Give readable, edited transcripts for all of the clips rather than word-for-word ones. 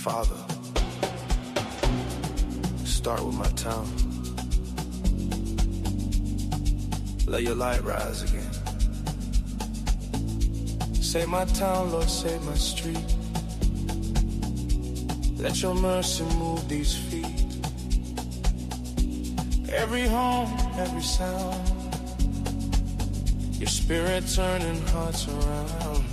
Father, start with my town. Let your light rise again. Save my town, Lord, save my street. Let your mercy move these feet. Every home, every sound. Your spirit turning hearts around.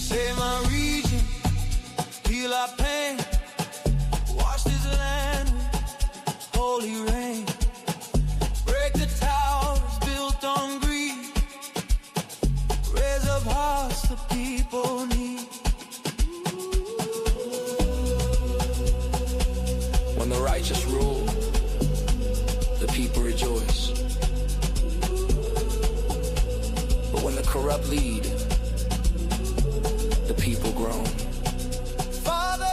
Save my region, heal our pain, wash this land with holy rain. Break the towers built on greed, raise up hearts the people need. When the righteous rule, the people rejoice. But when the corrupt lead, the people groan. Father,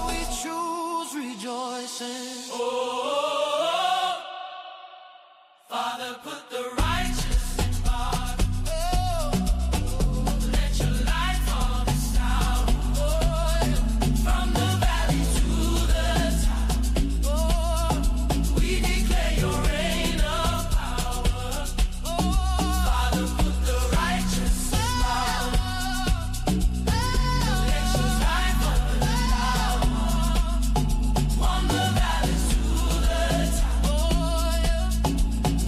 we choose rejoicing. Oh, Father, put the righteous in power. Let your light fall this town. From the valley to the top, we declare your reign of power. Father, put the righteous in power. Let your light fall this town. From the valley to the top,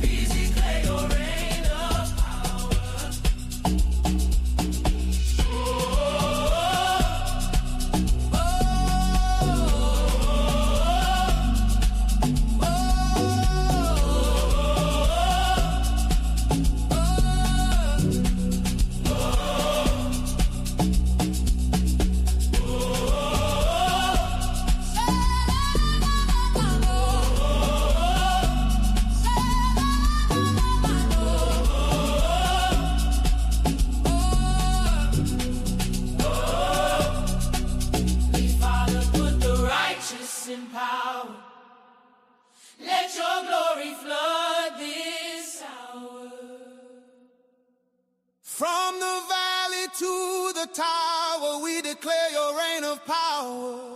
we declare your reign of power. Father, put the righteous in power. Let your glory flood this hour. From the valley to the tower, we declare your reign of power.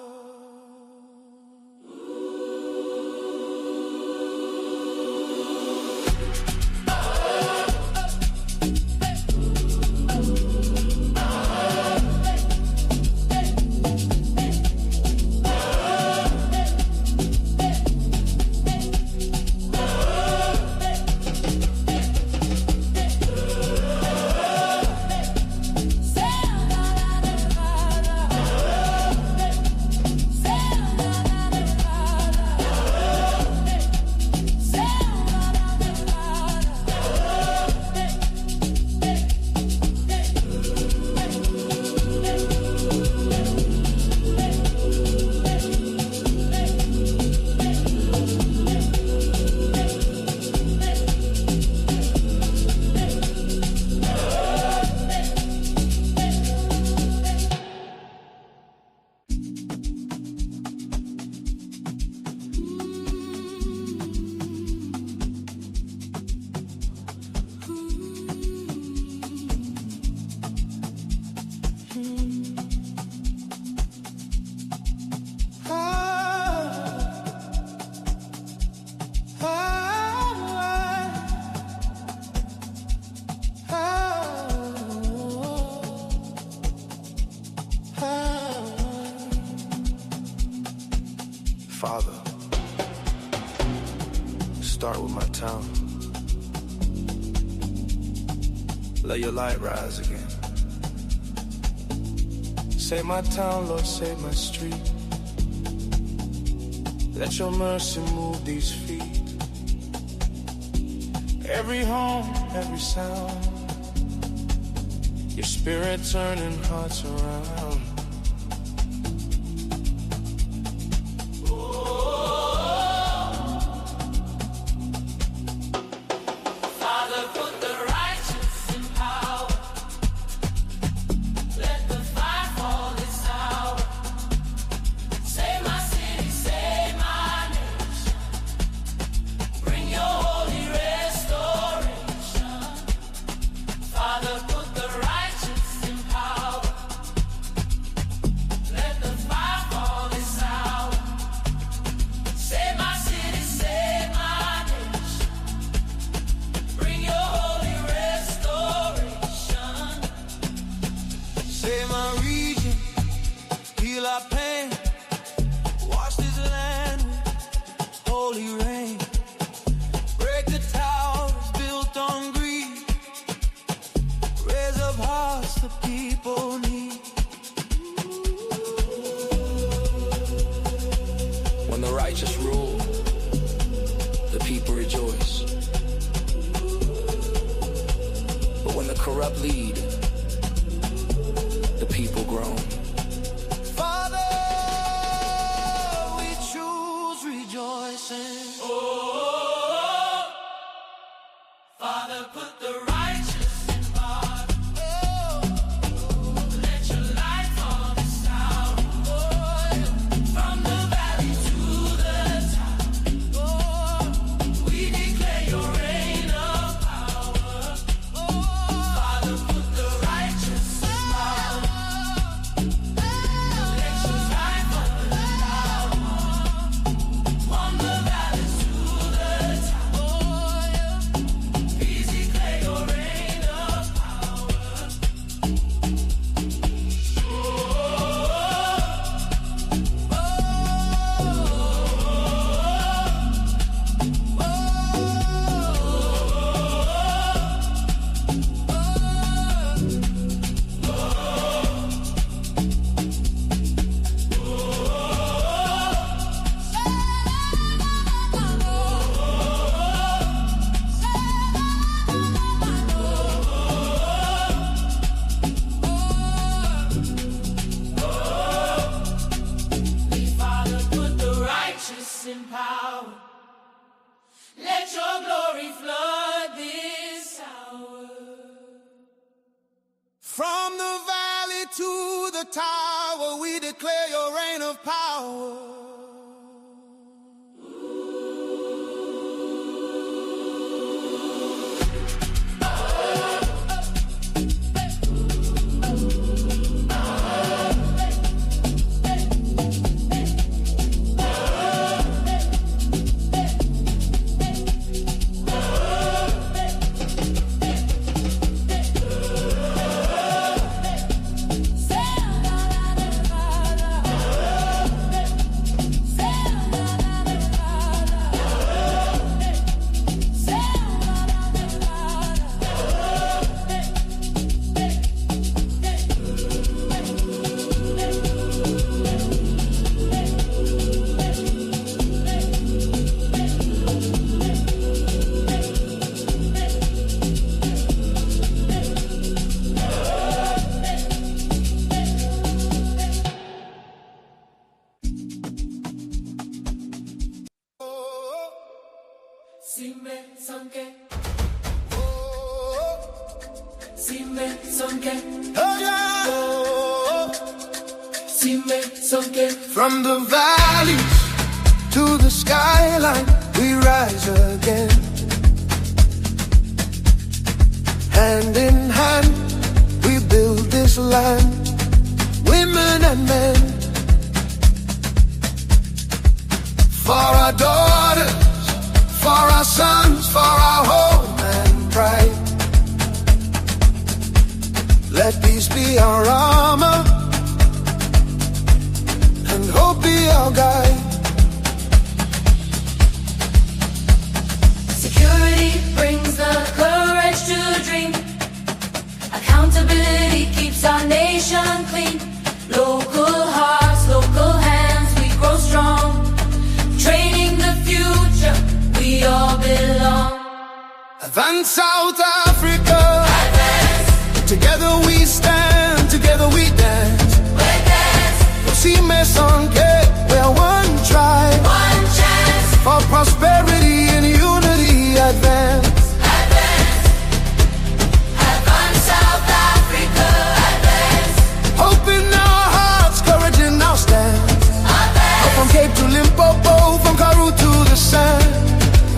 Start with my town. Let your light rise again. Save my town, Lord, save my street. Let your mercy move these feet. Every home, every sound. Your spirit turning hearts around. When the righteous rule, the people rejoice. But when the corrupt lead, the people groan. Father, we choose rejoicing. Oh, Father, put the righteous in power. Let your light fall this hour. From the valley to the top, we declare your reign of power. Father, put the righteous in power. Let your light fall this hour. From the valley to the top, please declare your reign of power. Father, put the righteous in power. Let your glory flood this hour. From the valley to the tower, we declare your reign of power. From the valleys to the skyline, we rise again. Hand in hand, we build this land, women and men. For our daughters, for our sons, for our home and pride. Let peace be our armor, and hope be our guide. nation clean. Local hearts, local hands, we grow strong. Training the future, we all belong. Advance South Africa. Advance, Together we stand, together we dance. we dance, Prosime sonke, we're one tribe. one chance. For prosperity and unity, advance. Advance, advance South Africa. Advance, Hope in our hearts, courage in our stance. advance, From Cape to Limpopo, from Karoo to the sand.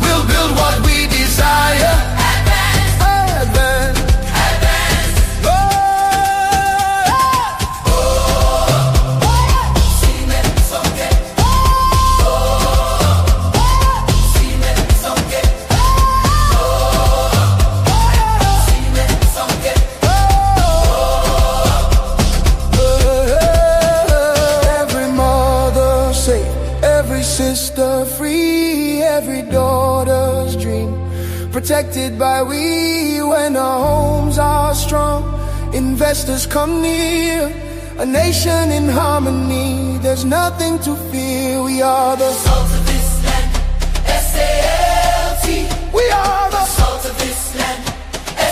We'll build what we desire. advance, Advance. advance. Oh, Sime sonke, sime sonke, sime sonke. every mother safe, every sister free, every daughter's dream protected by we. When our homes are strong, investors come near. A nation in harmony, there's nothing to fear. We are the Salt of this land, SALT. we are the Salt of this land,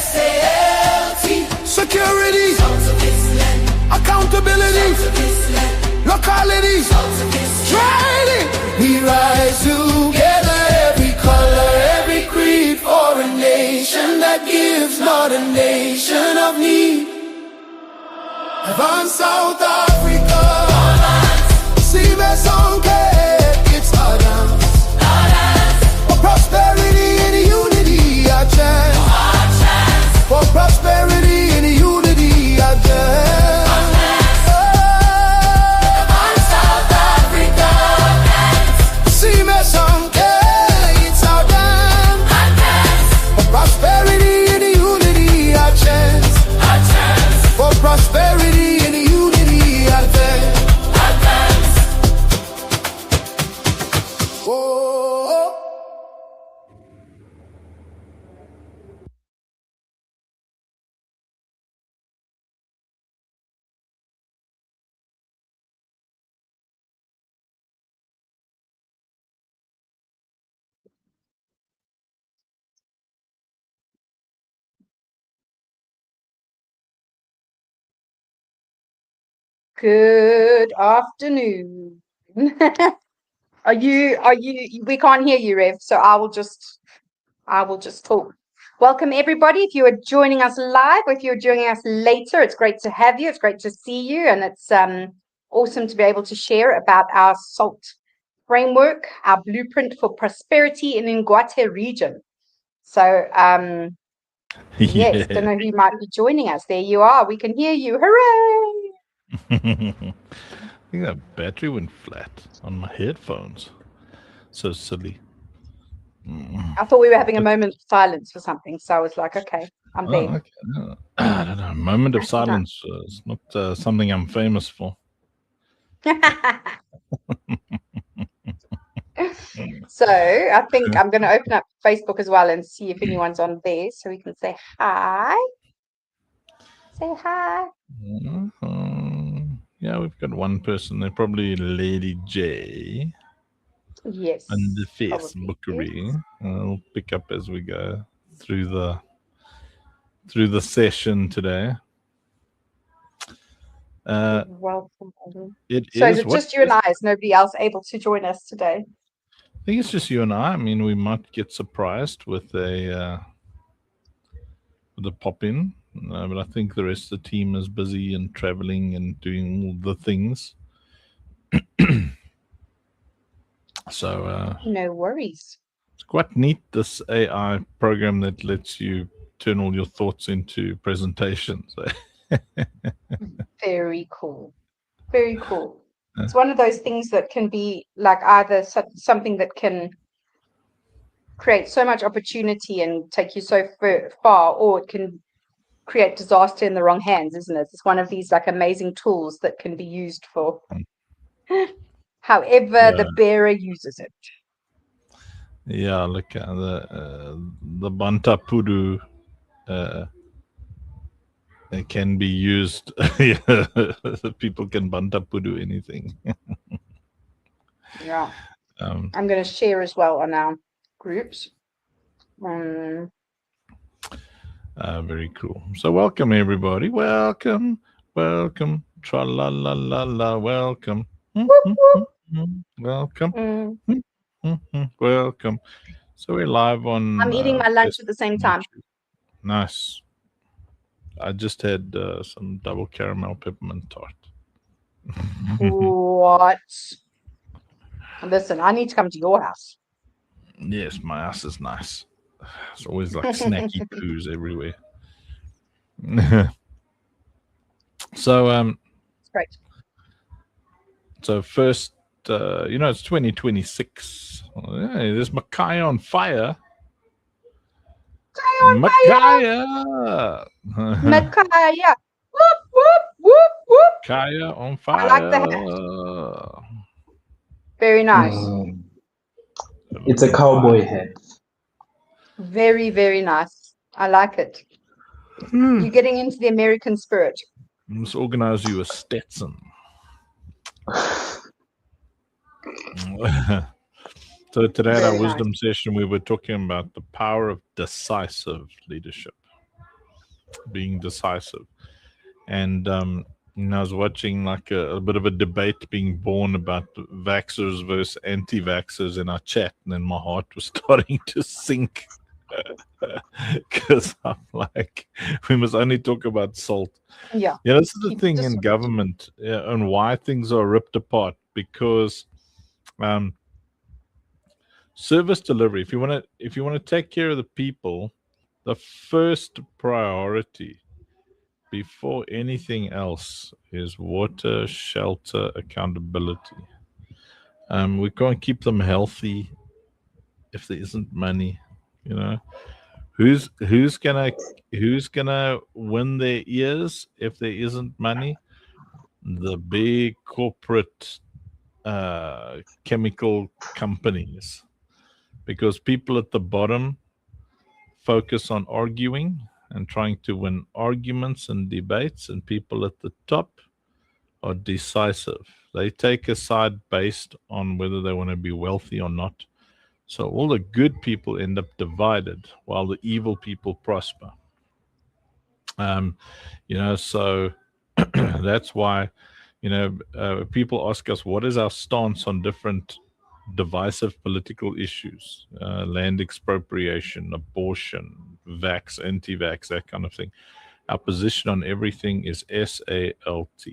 SALT. security, Salt of this land, accountability, salt of this land, locality, salt of this land. trading. We rise together, every color, every creed, for a nation that gives, not a nation of need. Advance South Africa, see me sonke, it's our dance. For prosperity and unity, our chance. For prosperity and unity, our chance. South Africa, See me sonke, it's our dance. For prosperity and unity, our chance. For prosperity and unity, our chance. Oh. Good afternoon. We can't hear you, Rev, so I will just talk. Welcome everybody. If you are joining us live or if you're joining us later, it's great to have you. It's great to see you, and it's awesome to be able to share about our SALT framework, our blueprint for prosperity in Ngwate region. So yes, don't know who might be joining us. There you are. We can hear you. Hooray! I think that battery went flat on my headphones. So silly. I thought we were having a moment of silence for something, so I was like, okay, I'm Oh, there. okay. I don't know. Moment of That's nice. silence is not something I'm famous for. So I think I'm going to open up Facebook as well and see if anyone's on there so we can say hi. Say hi. Yeah, we've got one person there, probably Lady J Yes. on the probably. Facebookery. We'll pick up as we go through the session today. Welcome. It So is is it what just you and I? Is nobody else able to join us today? I think it's just you and I. I mean, we might get surprised with a pop in, but I think the rest of the team is busy and traveling and doing all the things. So No worries. it's quite neat, this AI program that lets you turn all your thoughts into presentations. Very cool. Very cool. It's one of those things that can be like either something that can create so much opportunity and take you so far, or it can create disaster in the wrong hands, isn't it? It's one of these like amazing tools that can be used for however the bearer uses it. Yeah, look, the Bantapudu It can be used. People can bantapu do anything. Yeah. Um, I'm going to share as well on our groups. Um, very cool. So welcome everybody. Welcome, welcome. Tra la la la la. Welcome. whoop, whoop. Welcome. Mm. Welcome. So we're live on I'm eating my lunch at the same time. YouTube. Nice. I just had some double caramel peppermint tart. What? Listen, I need to come to your house. Yes, my ass is nice. It's always like snacky poos everywhere. So It's great. so first it's 2026. Hey, there's Makaya on fire. Makaya. Micaiah. Whoop, whoop, whoop, whoop. Kaya on I fire. like the hat. Very nice. It's a cowboy hat. Very, very nice. I like it. You're getting into the American spirit. Let's organize you a Stetson. So today at our Very wisdom session, we were talking about the power of decisive leadership, being decisive. And I was watching like a bit of a debate being born about vaxxers versus anti-vaxxers in our chat, and then my heart was starting to sink because I'm like, we must only talk about salt. Yeah. Yeah, this is the Keep thing this- in government, and why things are ripped apart, because service delivery, if you want to take care of the people, the first priority before anything else is water, shelter, accountability. We can't keep them healthy if there isn't money. Who's gonna win their ears if there isn't money? The big corporate chemical companies, because people at the bottom focus on arguing and trying to win arguments and debates, and people at the top are decisive. They take a side based on whether they want to be wealthy or not. So all the good people end up divided while the evil people prosper. So that's why, people ask us, what is our stance on different divisive political issues, land expropriation, abortion, vax, anti-vax, that kind of thing. Our position on everything is SALT.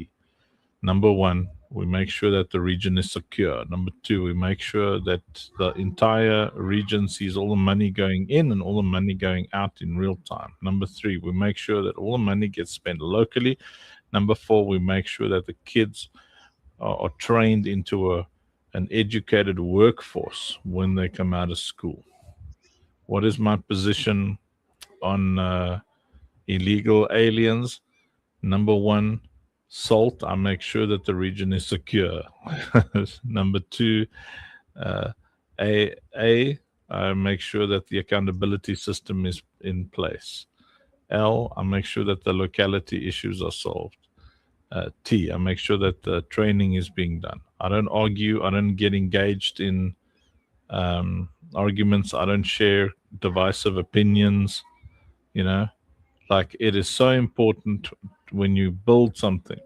Number one, we make sure that the region is secure. Number two, we make sure that the entire region sees all the money going in and all the money going out in real time. Number three, we make sure that all the money gets spent locally. Number four, we make sure that the kids are trained into an educated workforce when they come out of school. What is my position on illegal aliens? Number one, SALT. I make sure that the region is secure. Number two, I make sure that the accountability system is in place. L, I make sure that the locality issues are solved. T, I make sure that the training is being done. I don't argue. I don't get engaged in arguments. I don't share divisive opinions. Like, it is so important when you build something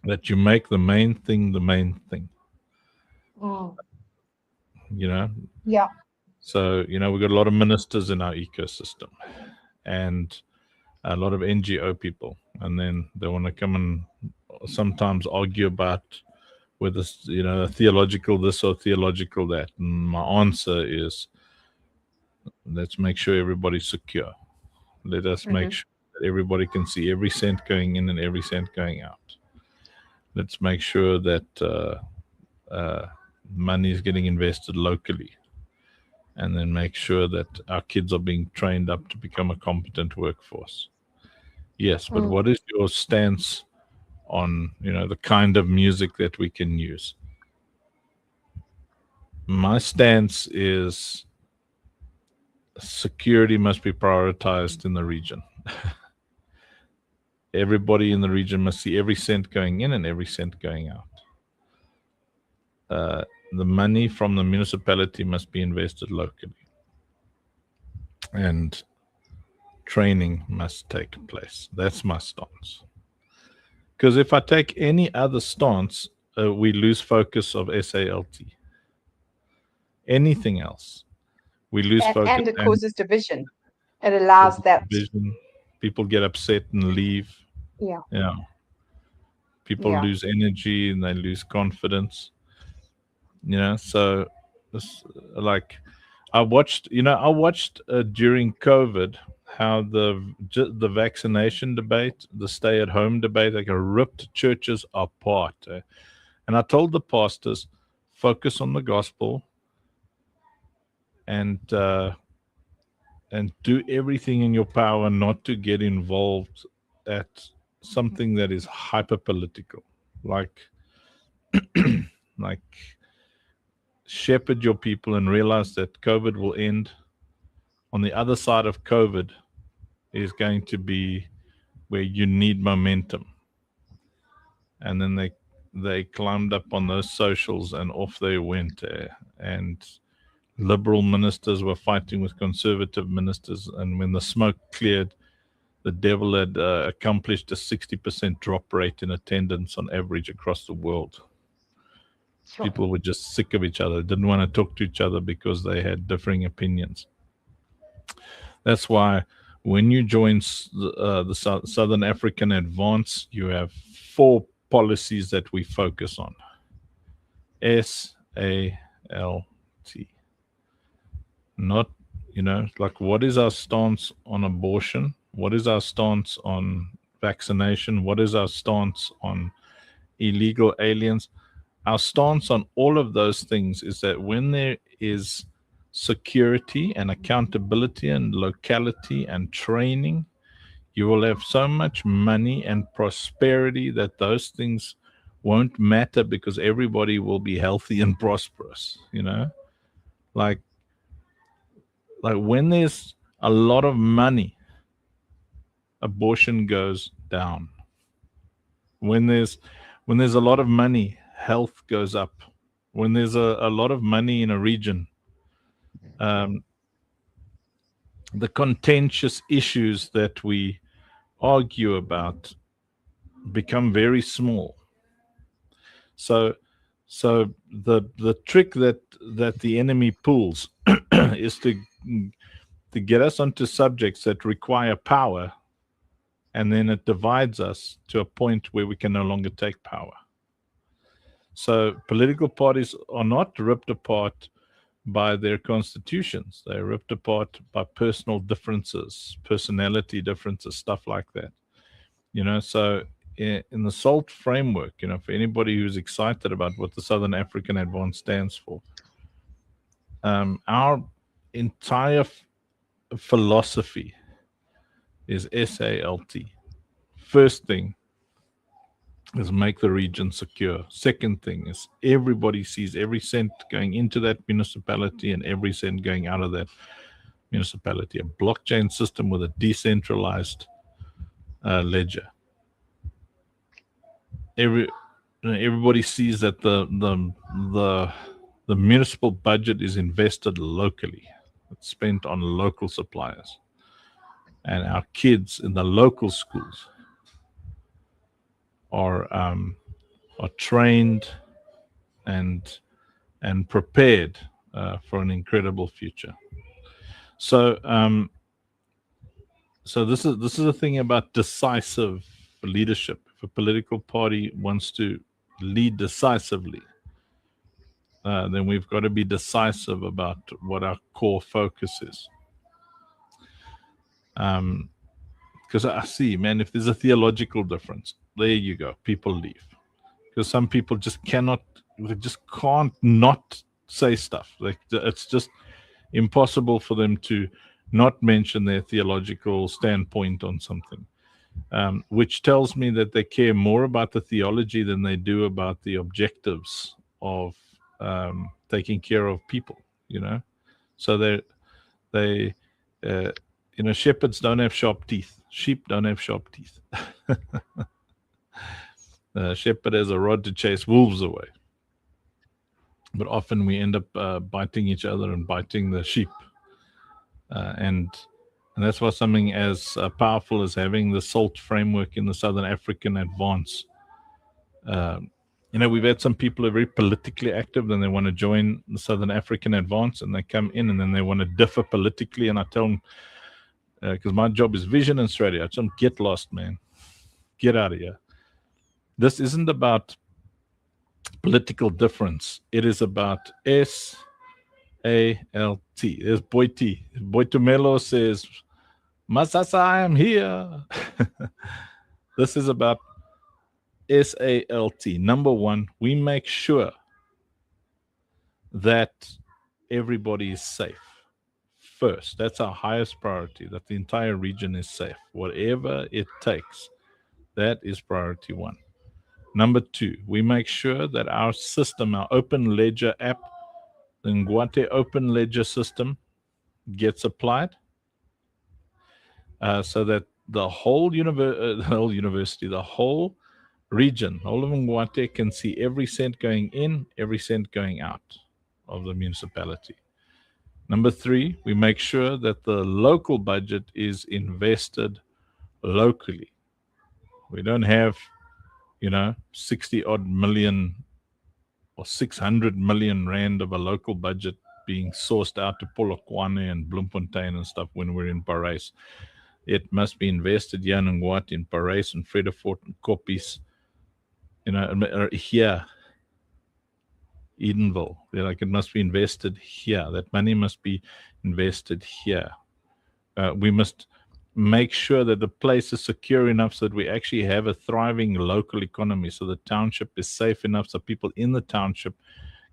that you make the main thing the main thing. Yeah. So, we've got a lot of ministers in our ecosystem and a lot of NGO people. And then they want to come and sometimes argue about whether, theological this or theological that. And my answer is, let's make sure everybody's secure. Let us make sure that everybody can see every cent going in and every cent going out. Let's make sure that money is getting invested locally, and then make sure that our kids are being trained up to become a competent workforce. Yes, but what is your stance on, the kind of music that we can use? My stance is security must be prioritized in the region. everybody in the region must see every cent going in and every cent going out. The money from the municipality must be invested locally, and training must take place. That's my stance. Because if I take any other stance, we lose focus of SALT. Anything else, we lose focus. And it causes division. It allows that. Division. People get upset and leave. Yeah. Yeah. People Yeah. lose energy and they lose confidence. So this, like, I watched during COVID how the vaccination debate, the stay-at-home debate, like ripped churches apart. And I told the pastors, focus on the gospel and do everything in your power not to get involved at something that is hyper political, like shepherd your people and realize that COVID will end. On the other side of COVID is going to be where you need momentum. And then they climbed up on those socials and off they went. And liberal ministers were fighting with conservative ministers. And when the smoke cleared, the devil had accomplished a 60% drop rate in attendance on average across the world. Sure. People were just sick of each other, didn't want to talk to each other because they had differing opinions. That's why when you join the Southern African Advance, you have 4 policies that we focus on. SALT. Not, like, what is our stance on abortion? What is our stance on vaccination? What is our stance on illegal aliens? Our stance on all of those things is that when there is security and accountability and locality and training, you will have so much money and prosperity that those things won't matter because everybody will be healthy and prosperous, Like when there's a lot of money, abortion goes down. When there's a lot of money, health goes up. When there's a lot of money in a region, the contentious issues that we argue about become very small. So the trick that the enemy pulls is to get us onto subjects that require power, and then it divides us to a point where we can no longer take power. So political parties are not ripped apart by their constitutions. They're ripped apart by personal differences, personality differences, stuff like that. So in the SALT framework, for anybody who's excited about what the Southern African Advance stands for, our entire philosophy is SALT. First thing is make the region secure. Second thing is everybody sees every cent going into that municipality and every cent going out of that municipality. A blockchain system with a decentralized ledger. Everybody sees that the municipal budget is invested locally. It's spent on local suppliers. And our kids in the local schools are trained and prepared for an incredible future. So this is a thing about decisive leadership. If a political party wants to lead decisively, then we've got to be decisive about what our core focus is. Because I see, man, if there's a theological difference, there you go, people leave. Because some people just can't not say stuff. Like, it's just impossible for them to not mention their theological standpoint on something, which tells me that they care more about the theology than they do about the objectives of taking care of people, So shepherds don't have sharp teeth. Sheep don't have sharp teeth. The shepherd has a rod to chase wolves away. But often we end up biting each other and biting the sheep. And that's why something as powerful as having the SALT framework in the Southern African Advance. We've had some people who are very politically active, then they want to join the Southern African Advance, and they come in and then they want to differ politically. And I tell them, because my job is vision and strategy, I tell them, get lost, man. Get out of here. This isn't about political difference. It is about SALT. There's Boiti. Boitumelo says, Masasa, I am here. This is about SALT. Number one, we make sure that everybody is safe first. That's our highest priority, that the entire region is safe. Whatever it takes, that is priority one. Number two, we make sure that our system, our Open Ledger app, the Ngwate Open Ledger system, gets applied so that the whole university, the whole region, all of Ngwate can see every cent going in, every cent going out of the municipality. Number three, we make sure that the local budget is invested locally. We don't have 60 odd million or 600 million rand of a local budget being sourced out to Polokwane and Bloemfontein and stuff when we're in Parys. It must be invested here in Ngwate, in Parys and Vredefort and Koppies, here, Edenville. It must be invested here. That money must be invested here. We must make sure that the place is secure enough so that we actually have a thriving local economy, so the township is safe enough so people in the township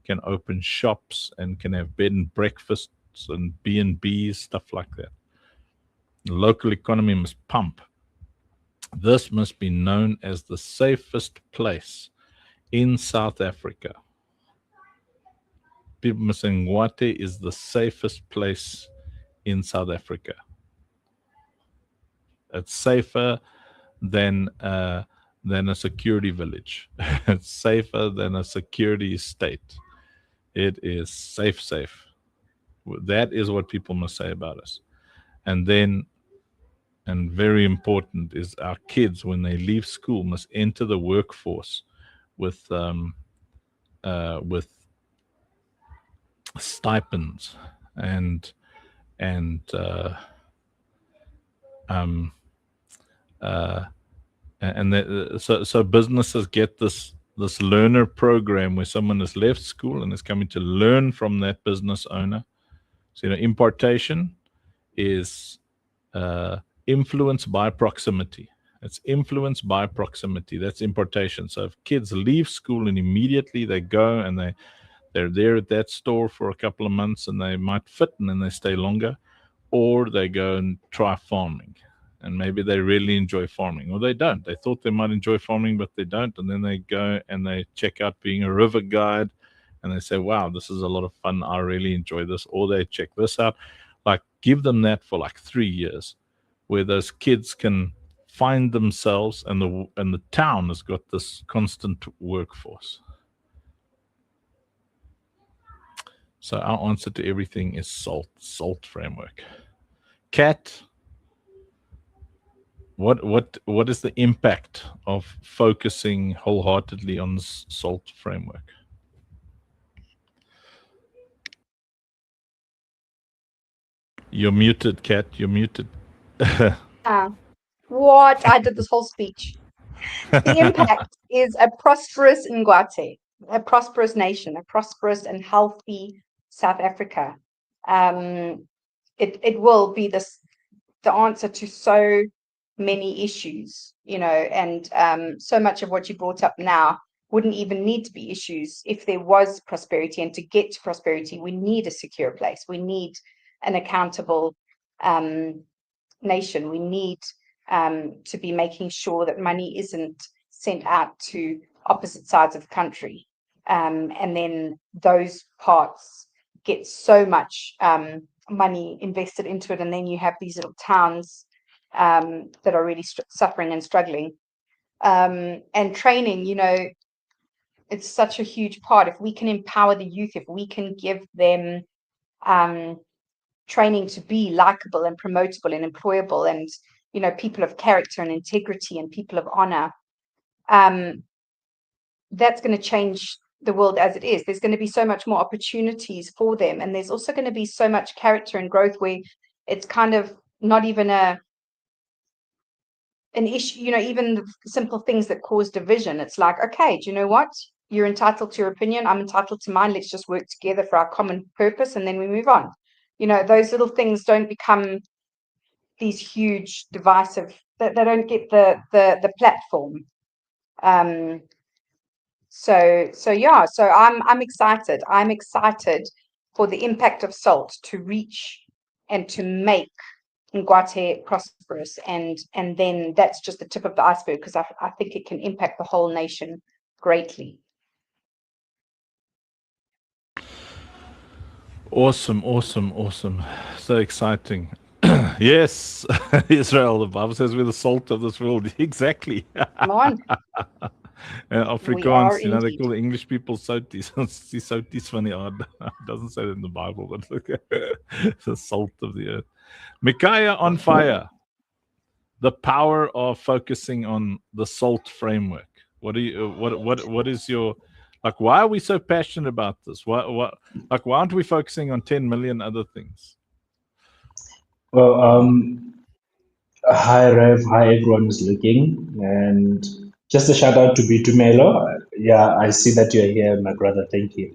can open shops and can have bed and breakfasts and B&Bs, stuff like that. The local economy must pump. This must be known as the safest place in South Africa. People must say Ngwate is the safest place in South Africa. It's safer than a security village. It's safer than a security state. It is safe. That is what people must say about us. And then, and very important, is our kids, when they leave school, must enter the workforce with stipends so businesses get this learner program where someone has left school and is coming to learn from that business owner. So impartation is influence by proximity. It's influence by proximity. That's impartation. So if kids leave school and immediately they go and they're there at that store for a couple of months and they might fit and then they stay longer, or they go and try farming and maybe they really enjoy farming, or they don't. They thought they might enjoy farming, but they don't. And then they go and they check out being a river guide and they say, wow, this is a lot of fun. I really enjoy this. Or they check this out. Like, give them that for like 3 years where those kids can find themselves, and the town has got this constant workforce. So our answer to everything is SALT framework. Kat, what is the impact of focusing wholeheartedly on the SALT framework? You're muted, Kat. You're muted. What? I did this whole speech. The impact is a prosperous Ngwate, a prosperous nation, a prosperous and healthy South Africa. It will be the answer to so many issues, and so much of what you brought up now wouldn't even need to be issues if there was prosperity. And to get to prosperity, we need a secure place. We need an accountable nation. We need to be making sure that money isn't sent out to opposite sides of the country. And then those parts get so much money invested into it, and then you have these little towns that are really suffering and struggling. And training, it's such a huge part. If we can empower the youth, if we can give them training to be likable and promotable and employable, and people of character and integrity and people of honor, that's going to change the world as it is. There's going to be so much more opportunities for them, and there's also going to be so much character and growth where it's kind of not even an issue. Even the simple things that cause division, it's like, okay, do you know what, you're entitled to your opinion, I'm entitled to mine, let's just work together for our common purpose, and then we move on. Those little things don't become these huge divisive, that they don't get the platform. So yeah, so I'm excited. I'm excited for the impact of salt to reach and to make Ngwate prosperous, and then that's just the tip of the iceberg, because I think it can impact the whole nation greatly. Awesome. So exciting. Yes, Israel, the Bible says we're the salt of this world. Exactly. Come on. Afrikaans, they indeed. call the English people soties. Soties van die aarde. Doesn't say it in the Bible, but look, the salt of the earth. Micaiah on fire. The power of focusing on the SALT framework. What is your, like, why are we so passionate about this? Why aren't we focusing on 10 million other things? Well, hi Rev, hi everyone who's looking, and just a shout out to Bitumelo. Yeah, I see that you're here, my brother. Thank you.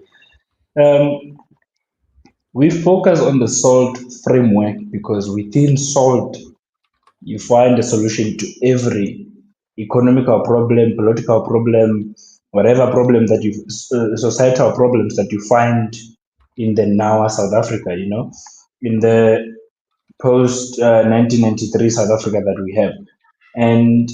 We focus on the SALT framework because within SALT, you find a solution to every economical problem, political problem, whatever problem that you, societal problems that you find in the now South Africa, in the post 1993 South Africa that we have. And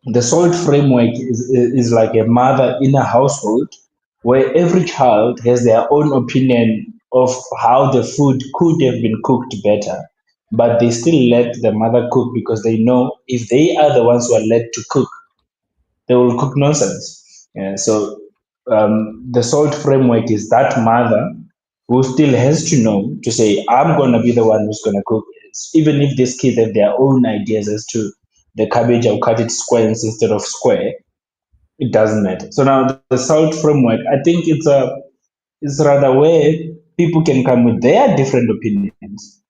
the SALT framework is like a mother in a household where every child has their own opinion of how the food could have been cooked better, but they still let the mother cook because they know if they are the ones who are led to cook, they will cook nonsense. Yeah, so the SALT framework is that mother who still has to know to say, I'm going to be the one who's going to cook. Even if these kids have their own ideas as to the cabbage, I'll cut it squares instead of square, it doesn't matter. So now the SALT framework, I think it's rather where people can come with their different opinions.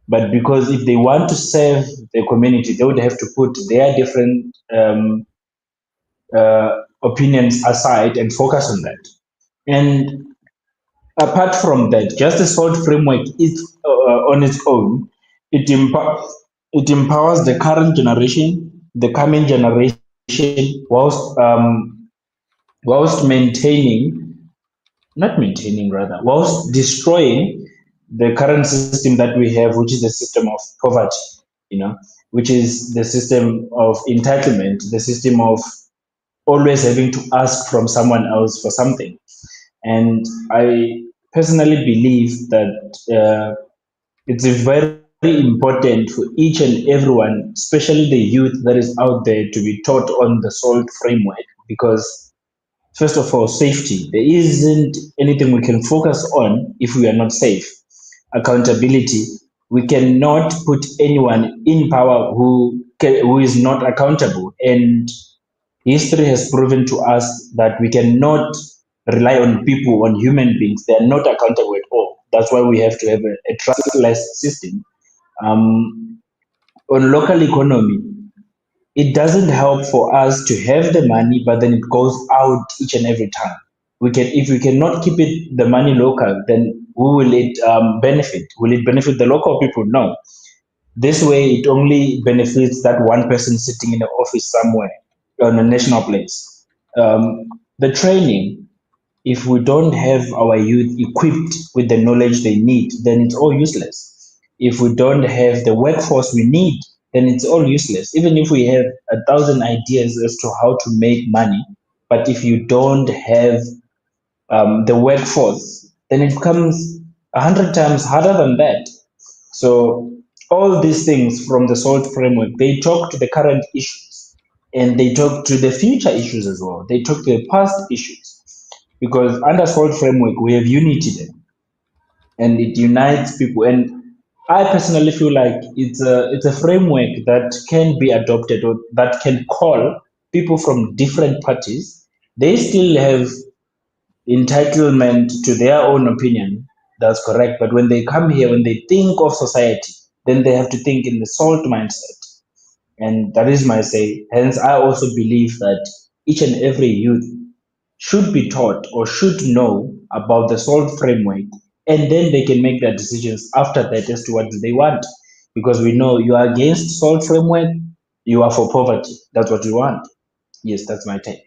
But because if they want to serve the community, they would have to put their different opinions aside and focus on that. And apart from that, just the SALT framework is on its own. It empowers the current generation, the coming generation, whilst whilst destroying the current system that we have, which is the system of poverty, which is the system of entitlement, the system of always having to ask from someone else for something. And I personally believe that it's very important for each and everyone, especially the youth that is out there, to be taught on the SALT framework because, first of all, safety. There isn't anything we can focus on if we are not safe. Accountability. We cannot put anyone in power who is not accountable. And history has proven to us that we cannot rely on people, on human beings. They are not accountable at all. That's why we have to have a trustless system. On local economy, it doesn't help for us to have the money, but then it goes out each and every time. If we cannot keep the money local, then who will it benefit? Will it benefit the local people? No. This way, it only benefits that one person sitting in an office somewhere on a national place. The training, if we don't have our youth equipped with the knowledge they need, then it's all useless. If we don't have the workforce we need, then it's all useless. Even if we have 1,000 ideas as to how to make money, but if you don't have the workforce, then it becomes 100 times harder than that. So all these things from the SALT framework, they talk to the current issues and they talk to the future issues as well. They talk to the past issues because under SALT framework we have unity there and it unites people. And I personally feel like it's a framework that can be adopted or that can call people from different parties. They still have entitlement to their own opinion. That's correct. But when they come here, when they think of society, then they have to think in the SALT mindset. And that is my say. Hence, I also believe that each and every youth should be taught or should know about the SALT framework, and then they can make their decisions after that as to what do they want. Because we know you are against SALT framework, you are for poverty. That's what you want. Yes, that's my take.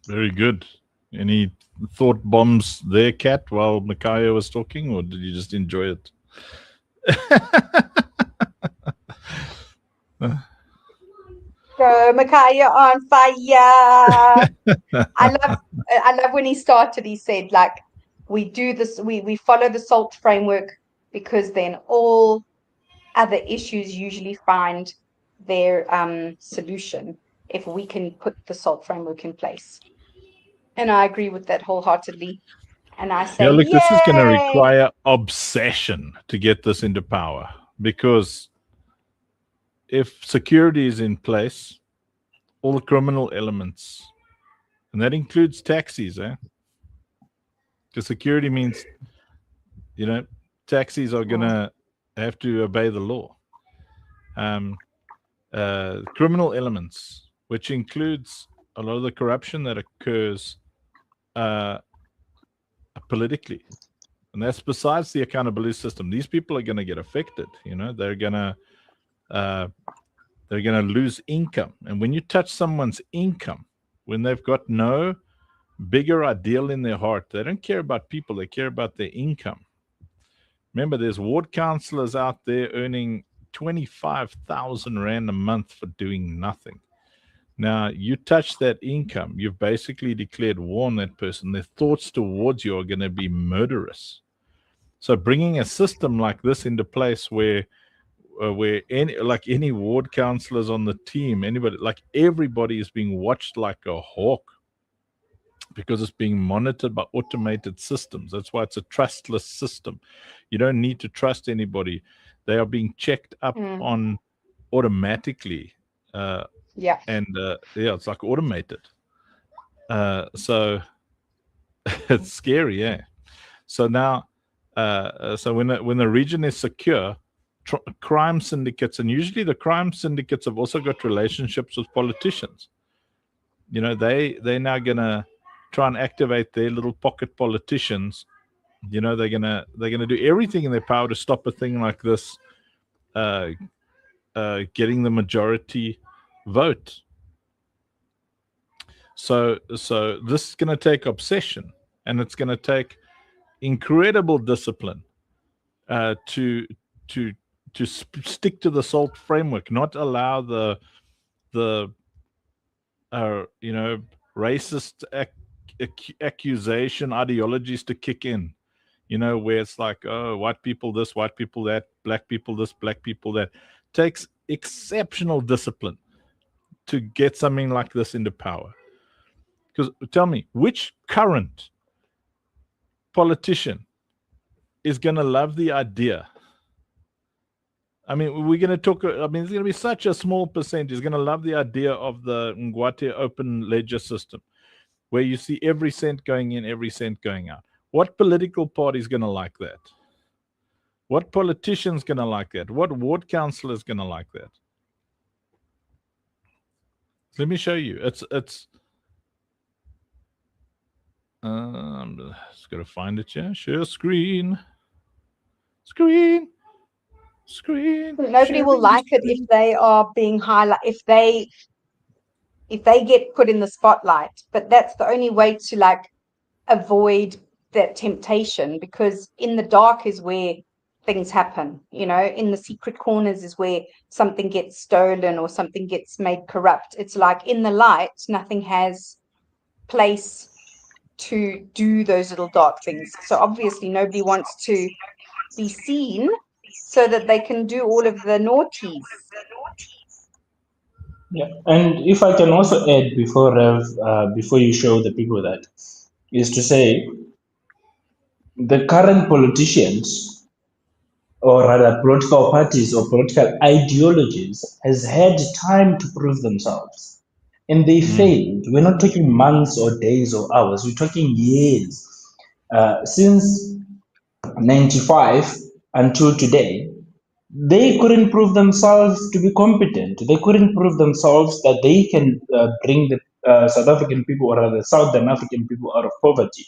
Very good. Any thought bombs there, Kat, while Micaiah was talking, or did you just enjoy it? Go, Micaiah on fire. I love when he started, he said, like, we do this, we follow the SALT framework because then all other issues usually find their solution if we can put the SALT framework in place. And I agree with that wholeheartedly. And I say, Yeah, look, this is going to yay! require obsession to get this into power because if security is in place, all the criminal elements, and that includes taxis, because security means, taxis are going to have to obey the law. Criminal elements, which includes a lot of the corruption that occurs politically. And that's besides the accountability system. These people are going to get affected. They're going to lose income. And when you touch someone's income, when they've got no bigger ideal in their heart, they don't care about people, they care about their income. Remember, there's ward councillors out there earning 25,000 Rand a month for doing nothing. Now, you touch that income, you've basically declared war on that person. Their thoughts towards you are going to be murderous. So bringing a system like this into place where any ward councillors on the team, everybody is being watched like a hawk because it's being monitored by automated systems. That's why it's a trustless system. You don't need to trust anybody. They are being checked up on automatically. Yeah. And it's like automated. So it's scary, yeah. So now, so when the region is secure, crime syndicates, and usually the crime syndicates have also got relationships with politicians. They're now gonna try and activate their little pocket politicians. They're gonna do everything in their power to stop a thing like this getting the majority vote. So this is going to take obsession, and it's going to take incredible discipline to stick to the SALT framework, not allow the racist accusation ideologies to kick in. Where it's like, oh, white people this, white people that, black people this, black people that. Takes exceptional discipline to get something like this into power. Because tell me, which current politician is going to love the idea? I mean, we're going to talk, it's going to be such a small percentage is going to love the idea of the Ngwate open ledger system, where you see every cent going in, every cent going out. What political party is going to like that? What politician's going to like that? What ward councillor is going to like that? Let me show you. I'm just going to find it here. Share screen. Screen. Nobody will like it if they are being highlighted, if they get put in the spotlight. But that's the only way to avoid that temptation, because in the dark is where things happen. In the secret corners is where something gets stolen or something gets made corrupt. It's like in the light, nothing has place to do those little dark things. So obviously nobody wants to be seen so that they can do all of the naughties. Yeah, and if I can also add before Rev, before you show the people that, is to say the current politicians, or rather political parties or political ideologies, has had time to prove themselves, and they Mm. failed. We're not talking months or days or hours. We're talking years. Since 95 until today, they couldn't prove themselves to be competent. They couldn't prove themselves that they can bring the South African people, or rather Southern African people, out of poverty.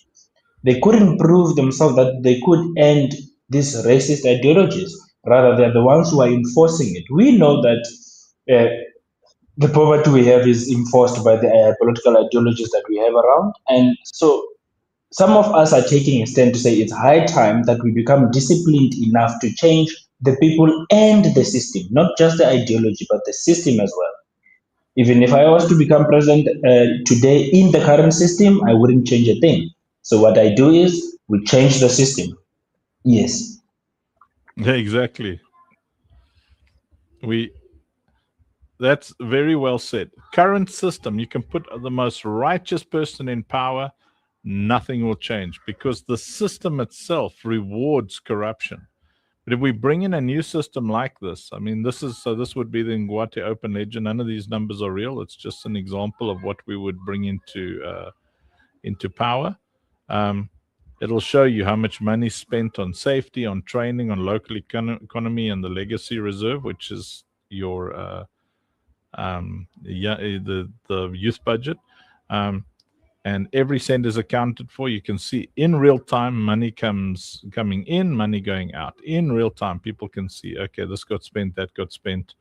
They couldn't prove themselves that they could end these racist ideologies. Rather, they're the ones who are enforcing it. We know that uh, the poverty we have is enforced by the political ideologies that we have around. And so some of us are taking a stand to say it's high time that we become disciplined enough to change the people and the system, not just the ideology, but the system as well. Even if I was to become president today in the current system, I wouldn't change a thing. So what I do is we change the system. Yes. Yeah, exactly. We That's very well said. Current system, you can put the most righteous person in power, nothing will change because the system itself rewards corruption. But if we bring in a new system like this, I mean, this would be the Ngwate Open Ledger. None of these numbers are real. It's just an example of what we would bring into power. Um, it'll show you how much money is spent on safety, on training, on local economy, and the legacy reserve, which is your the youth budget. Um, and every cent is accounted for. You can see in real time money coming in, money going out. In real time, people can see, okay, this got spent, that got spent,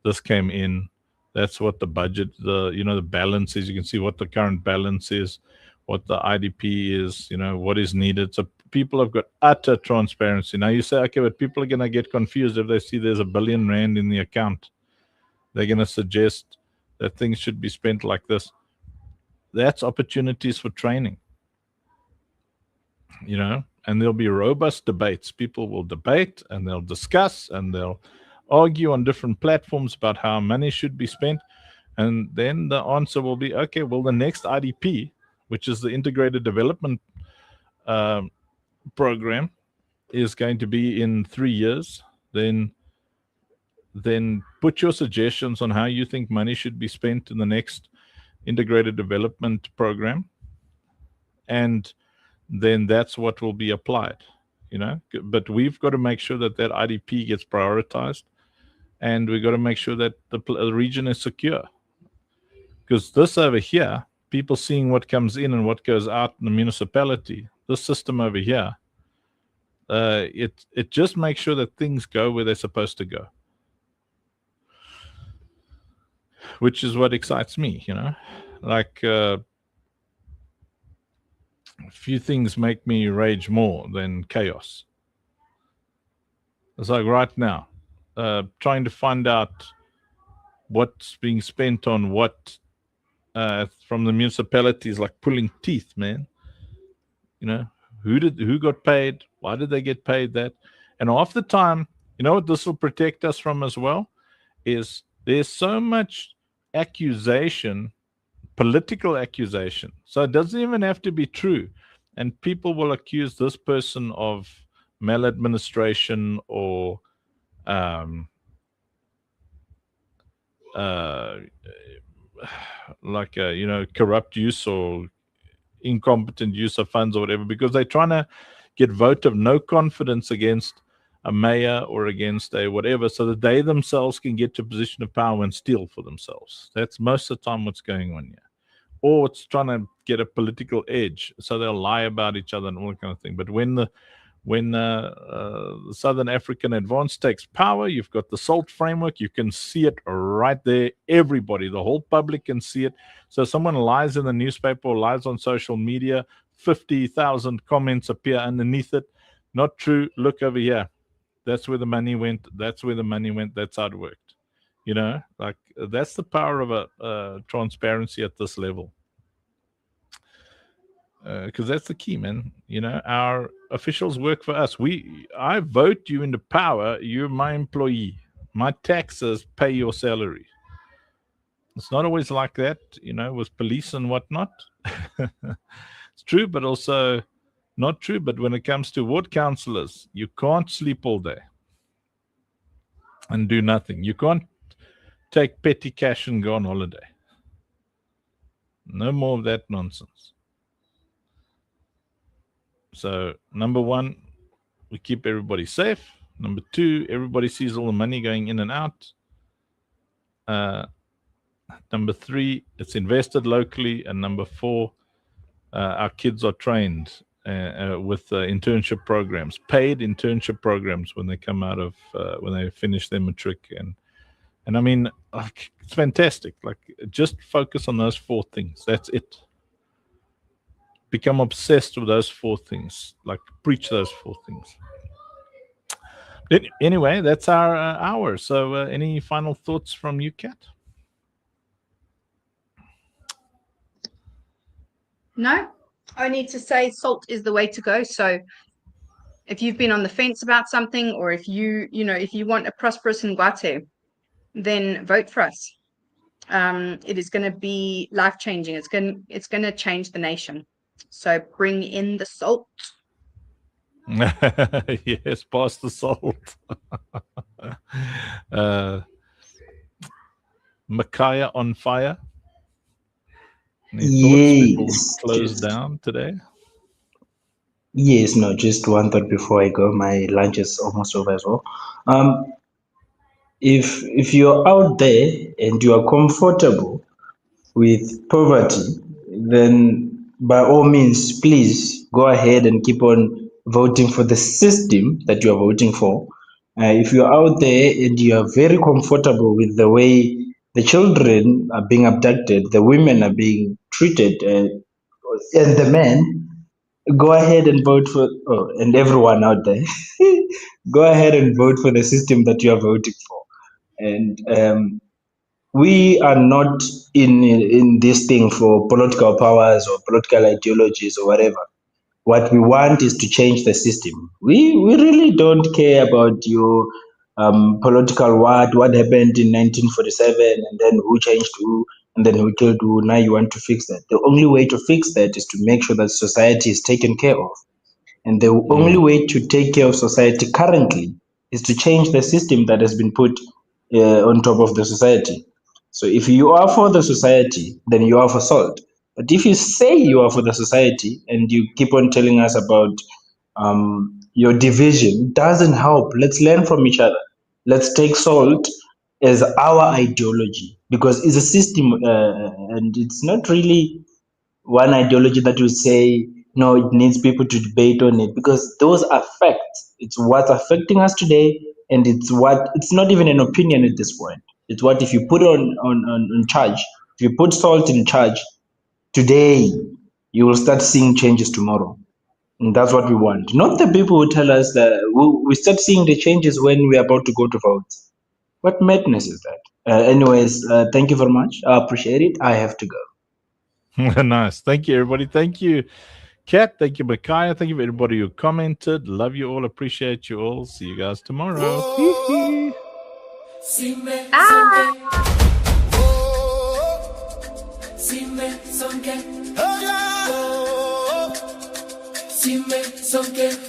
this came in. That's what the budget, the balance is. You can see what the current balance is, what the IDP is, what is needed. So people have got utter transparency. Now you say, okay, but people are going to get confused if they see there's R1 billion in the account. They're going to suggest that things should be spent like this. That's opportunities for training, and there'll be robust debates. People will debate and they'll discuss and they'll argue on different platforms about how money should be spent. And then the answer will be, okay, well, the next IDP, which is the Integrated Development Program, is going to be in 3 years. Then put your suggestions on how you think money should be spent in the next integrated development program, and then that's what will be applied. But we've got to make sure that IDP gets prioritized, and we've got to make sure that the region is secure, because this over here, people seeing what comes in and what goes out in the municipality, this system over here, it just makes sure that things go where they're supposed to go, which is what excites me. Like few things make me rage more than chaos. It's like right now, trying to find out what's being spent on what from the municipalities, like pulling teeth, man. Who got paid? Why did they get paid that? And half the time, what this will protect us from as well is there's so much accusation, political accusation. So it doesn't even have to be true. And people will accuse this person of maladministration or like corrupt use or incompetent use of funds or whatever, because they're trying to get vote of no confidence against a mayor or against a whatever, so that they themselves can get to a position of power and steal for themselves. That's most of the time what's going on here. Or it's trying to get a political edge, so they'll lie about each other and all that kind of thing. But when the Southern African Advance takes power, you've got the SALT framework. You can see it right there. Everybody, the whole public can see it. So someone lies in the newspaper or lies on social media, 50,000 comments appear underneath it. Not true. Look over here. That's where the money went. That's where the money went. That's how it worked. Like that's the power of a transparency at this level. because that's the key, man. You know, our officials work for us. I vote you into power. You're my employee. My taxes pay your salary. It's not always like that, you know, with police and whatnot. It's true, but also not true. But when it comes to ward councillors, you can't sleep all day and do nothing. You can't take petty cash and go on holiday. No more of that nonsense. So, number one, we keep everybody safe. Number two, everybody sees all the money going in and out. Number three, it's invested locally. And number four, our kids are trained with internship programs, paid internship programs when they come out of, when they finish their matric. And I mean, like, it's fantastic. Like, just focus on those four things. That's it. Become obsessed with those four things. Like, preach those four things. Anyway, that's our hour. So any final thoughts from you, Kat? No, I need to say salt is the way to go. So if you've been on the fence about something, or if if you want a prosperous Ngwate, then vote for us. It is going to be life-changing. It's going to change the nation. So bring in the salt. Yes, pass the salt. Micaiah on fire. Any thoughts before we close down today? Yes, no, just one thought before I go. My lunch is almost over as well. If you're out there and you are comfortable with poverty, then by all means, please go ahead and keep on voting for the system that you are voting for. If you're out there and you are very comfortable with the way the children are being abducted, the women are being treated, and the men, go ahead and vote for, and everyone out there, go ahead and vote for the system that you are voting for. And we are not in this thing for political powers or political ideologies or whatever. What we want is to change the system. We really don't care about your political what happened in 1947 and then who changed who and then who killed who. Now you want to fix that. The only way to fix that is to make sure that society is taken care of. And the only way to take care of society currently is to change the system that has been put on top of the society. So if you are for the society, then you are for salt. But if you say you are for the society and you keep on telling us about your division, doesn't help. Let's learn from each other. Let's take salt as our ideology, because it's a system and it's not really one ideology that will say, no, it needs people to debate on it, because those are facts. It's what's affecting us today, and it's not even an opinion at this point. It's what if you put on charge, if you put salt in charge today, you will start seeing changes tomorrow. And that's what we want. Not the people who tell us that we start seeing the changes when we're about to go to vote. What madness is that? Anyways, thank you very much. I appreciate it. I have to go. Nice. Thank you, everybody. Thank you, Kat. Thank you, Micaiah. Thank you for everybody who commented. Love you all. Appreciate you all. See you guys tomorrow.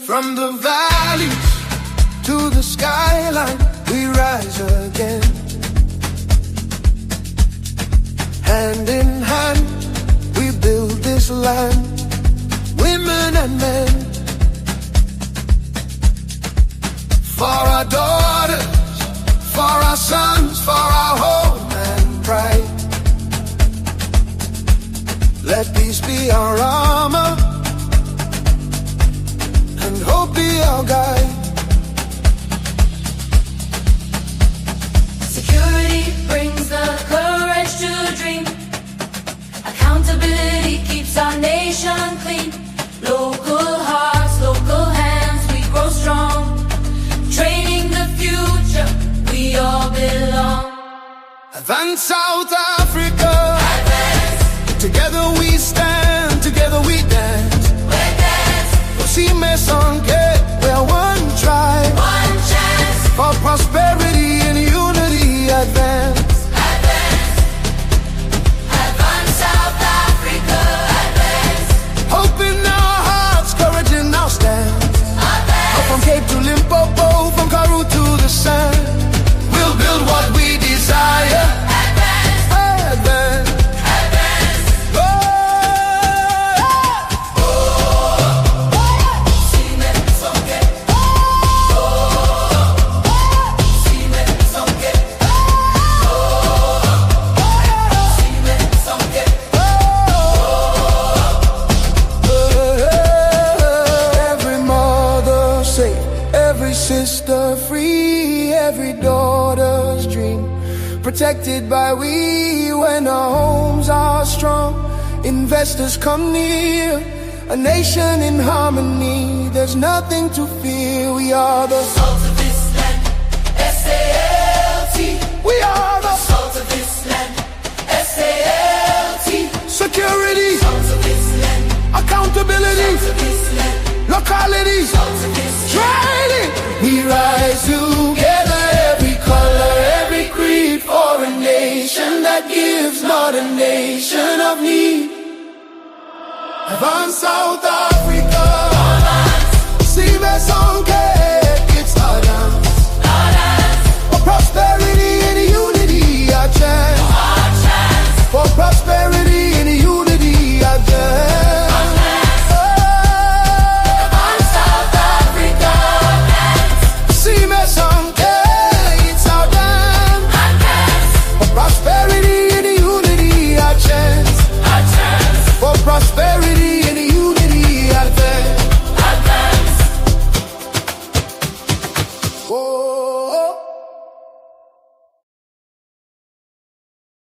From the valleys to the skyline, we rise again. Hand in hand, we build this land, women and men. For our daughters, for our sons, for our home and pride. Let peace be our armor, and hope be our guide. Security brings the courage to dream. Accountability keeps our nation clean. Local hearts, local hands, we grow strong. Training the future, we all belong. Advance South Africa, Advance. together we stand, together we dance. every sister free, every daughter's dream protected by we. When our homes are strong, investors come near, a nation in harmony, there's nothing to fear. We are the Salt of this land, SALT. we are the Salt of this land, SALT. security, Salt of this land, accountability, salt of this land, locality, salt of this land. trading. We rise together, every color, every creed, for a nation that gives, not a nation of need. Advance South Africa.